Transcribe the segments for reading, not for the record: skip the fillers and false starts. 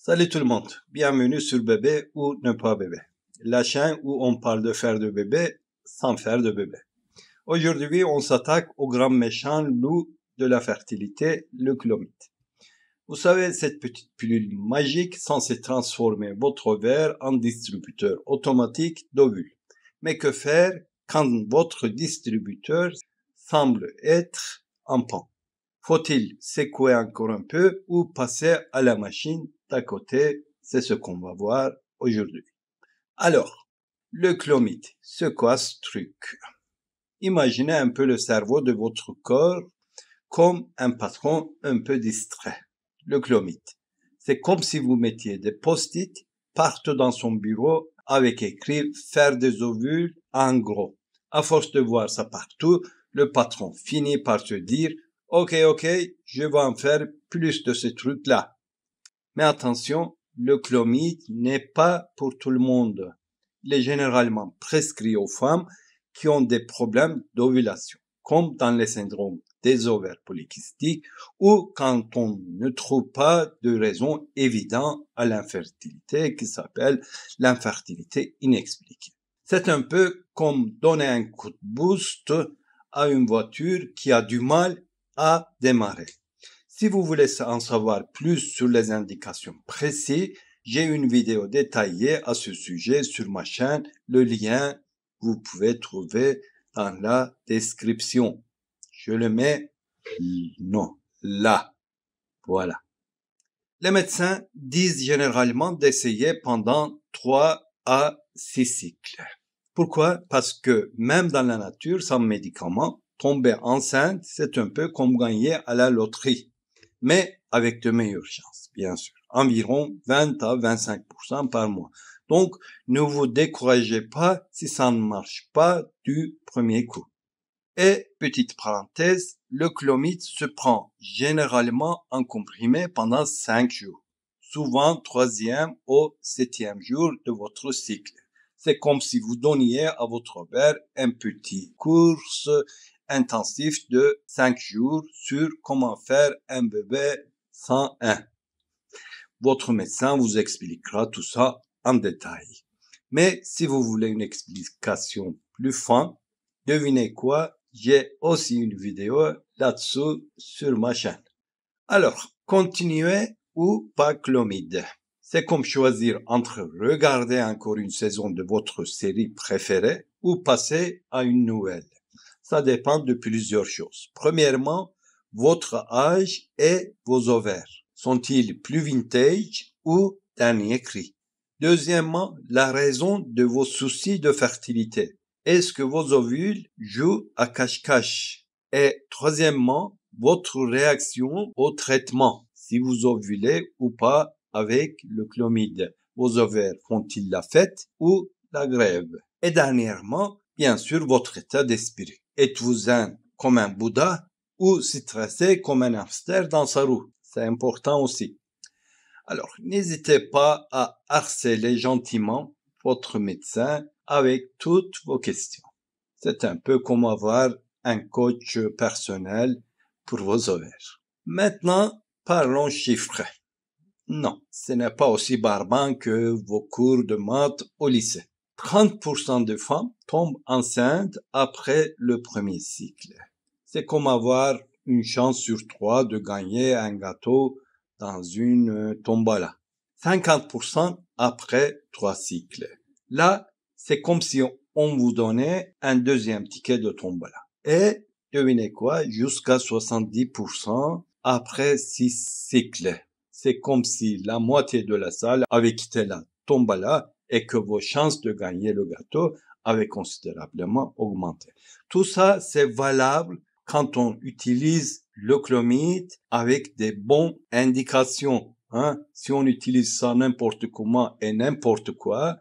Salut tout le monde, bienvenue sur Bébé ou ne pas bébé, la chaîne où on parle de faire de bébé sans faire de bébé. Aujourd'hui, on s'attaque au grand méchant loup de la fertilité, le clomide. Vous savez, cette petite pilule magique censée transformer votre ovaire en distributeur automatique d'ovules. Mais que faire quand votre distributeur semble être en panne? Faut-il secouer encore un peu ou passer à la machine d'à côté? C'est ce qu'on va voir aujourd'hui. Alors, le clomide, c'est quoi ce truc? Imaginez un peu le cerveau de votre corps comme un patron un peu distrait. Le clomide, c'est comme si vous mettiez des post-it partout dans son bureau avec écrit « faire des ovules » en gros. À force de voir ça partout, le patron finit par se dire « Ok, je vais en faire plus de ces trucs-là. » Mais attention, le clomide n'est pas pour tout le monde. Il est généralement prescrit aux femmes qui ont des problèmes d'ovulation, comme dans les syndromes des ovaires polykystiques ou quand on ne trouve pas de raison évidente à l'infertilité qui s'appelle l'infertilité inexpliquée. C'est un peu comme donner un coup de boost à une voiture qui a du mal à démarrer. Si vous voulez en savoir plus sur les indications précises, j'ai une vidéo détaillée à ce sujet sur ma chaîne. Le lien, vous pouvez trouver dans la description. Je le mets là. Voilà. Les médecins disent généralement d'essayer pendant 3 à 6 cycles. Pourquoi? Parce que même dans la nature, sans médicaments, tomber enceinte, c'est un peu comme gagner à la loterie. Mais avec de meilleures chances, bien sûr. Environ 20 à 25% par mois. Donc, ne vous découragez pas si ça ne marche pas du premier coup. Et, petite parenthèse, le clomide se prend généralement en comprimé pendant 5 jours. Souvent 3e au 7e jour de votre cycle. C'est comme si vous donniez à votre ovaire un petit cours intensif de 5 jours sur comment faire un bébé sans un. Votre médecin vous expliquera tout ça en détail. Mais si vous voulez une explication plus fin, devinez quoi? J'ai aussi une vidéo là-dessous sur ma chaîne. Alors, continuez ou pas clomide. C'est comme choisir entre regarder encore une saison de votre série préférée ou passer à une nouvelle. Ça dépend de plusieurs choses. Premièrement, votre âge et vos ovaires. Sont-ils plus vintage ou dernier cri? Deuxièmement, la raison de vos soucis de fertilité. Est-ce que vos ovules jouent à cache-cache? Et troisièmement, votre réaction au traitement. Si vous ovulez ou pas avec le clomide. Vos ovaires font-ils la fête ou la grève? Et dernièrement, bien sûr, votre état d'esprit. Êtes-vous zen comme un Bouddha ou stressé comme un hamster dans sa roue? C'est important aussi. Alors, n'hésitez pas à harceler gentiment votre médecin avec toutes vos questions. C'est un peu comme avoir un coach personnel pour vos ovaires. Maintenant, parlons chiffres. Non, ce n'est pas aussi barbant que vos cours de maths au lycée. 30% de femmes tombent enceintes après le premier cycle. C'est comme avoir une chance sur 3 de gagner un gâteau dans une tombola. 50% après 3 cycles. Là, c'est comme si on vous donnait un deuxième ticket de tombola. Et devinez quoi, jusqu'à 70% après 6 cycles. C'est comme si la moitié de la salle avait quitté la tombola et que vos chances de gagner le gâteau avaient considérablement augmenté. Tout ça, c'est valable quand on utilise le clomide avec des bonnes indications. Si on utilise ça n'importe comment et n'importe quoi,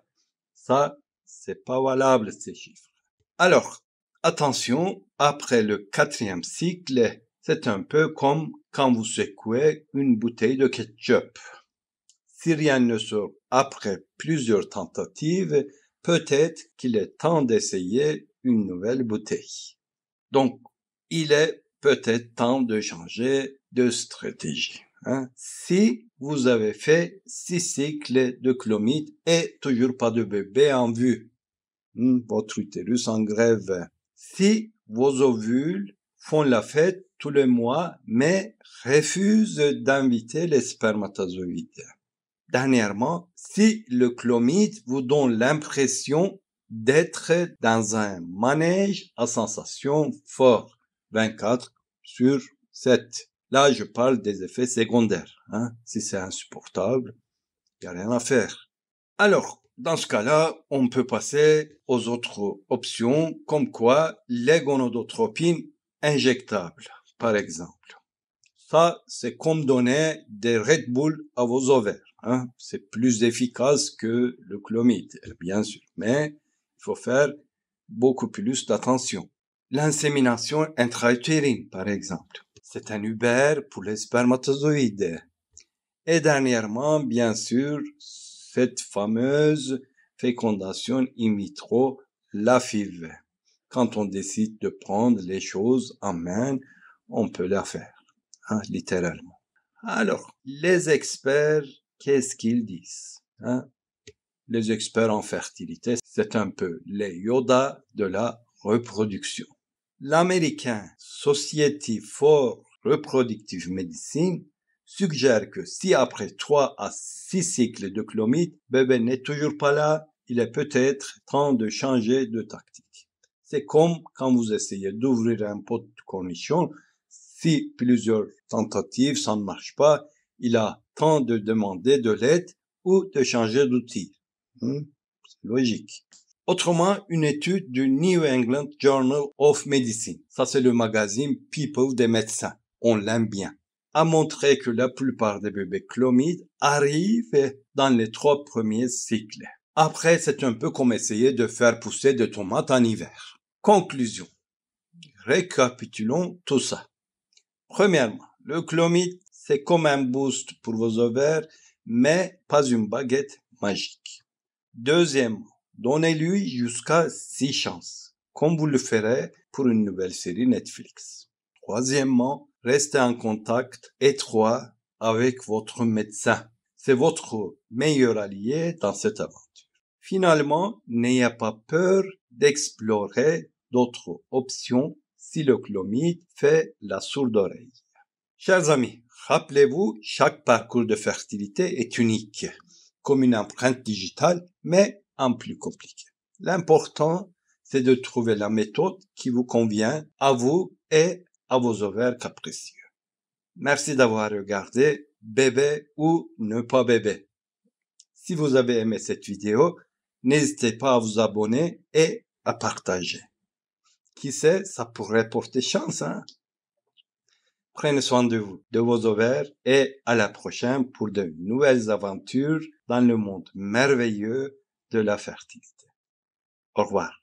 ça, c'est pas valable, ces chiffres. Alors, attention, après le 4e cycle, c'est un peu comme quand vous secouez une bouteille de ketchup. Si rien ne sort après plusieurs tentatives, peut-être qu'il est temps d'essayer une nouvelle bouteille. Donc, il est peut-être temps de changer de stratégie. Hein? Si vous avez fait 6 cycles de clomide et toujours pas de bébé en vue, votre utérus en grève. Si vos ovules font la fête tous les mois, mais refusent d'inviter les spermatozoïdes. Dernièrement, si le clomide vous donne l'impression d'être dans un manège à sensation fort, 24/7. Là, je parle des effets secondaires. Si c'est insupportable, il n'y a rien à faire. Alors, dans ce cas-là, on peut passer aux autres options, comme quoi les gonadotropines injectables, par exemple. Ça, c'est comme donner des Red Bull à vos ovaires. C'est plus efficace que le clomide, bien sûr, mais il faut faire beaucoup plus d'attention. L'insémination intra-utérine, par exemple. C'est un Uber pour les spermatozoïdes. Et dernièrement, bien sûr, cette fameuse fécondation in vitro, la FIV. Quand on décide de prendre les choses en main, on peut la faire, littéralement. Alors, les experts, qu'est-ce qu'ils disent? Les experts en fertilité, c'est un peu les Yoda de la reproduction. L'américain Society for Reproductive Medicine suggère que si après 3 à 6 cycles de clomide, bébé n'est toujours pas là, il est peut-être temps de changer de tactique. C'est comme quand vous essayez d'ouvrir un pot de cornichon, si plusieurs tentatives, ça ne marche pas, il a temps de demander de l'aide ou de changer d'outil. C'est logique. Autrement, une étude du New England Journal of Medicine, ça c'est le magazine People des médecins, on l'aime bien, a montré que la plupart des bébés clomides arrivent dans les 3 premiers cycles. Après, c'est un peu comme essayer de faire pousser des tomates en hiver. Conclusion. Récapitulons tout ça. Premièrement, le clomide, c'est comme un boost pour vos ovaires, mais pas une baguette magique. Deuxièmement, donnez-lui jusqu'à 6 chances, comme vous le ferez pour une nouvelle série Netflix. Troisièmement, restez en contact étroit avec votre médecin. C'est votre meilleur allié dans cette aventure. Finalement, n'ayez pas peur d'explorer d'autres options si le clomide fait la sourde oreille. Chers amis, rappelez-vous, chaque parcours de fertilité est unique, comme une empreinte digitale, mais en plus compliqué. L'important, c'est de trouver la méthode qui vous convient à vous et à vos ovaires capricieux. Merci d'avoir regardé Bébé ou ne pas bébé. Si vous avez aimé cette vidéo, n'hésitez pas à vous abonner et à partager. Qui sait, ça pourrait porter chance, Prenez soin de vous, de vos ovaires et à la prochaine pour de nouvelles aventures dans le monde merveilleux de la fertilité. Au revoir.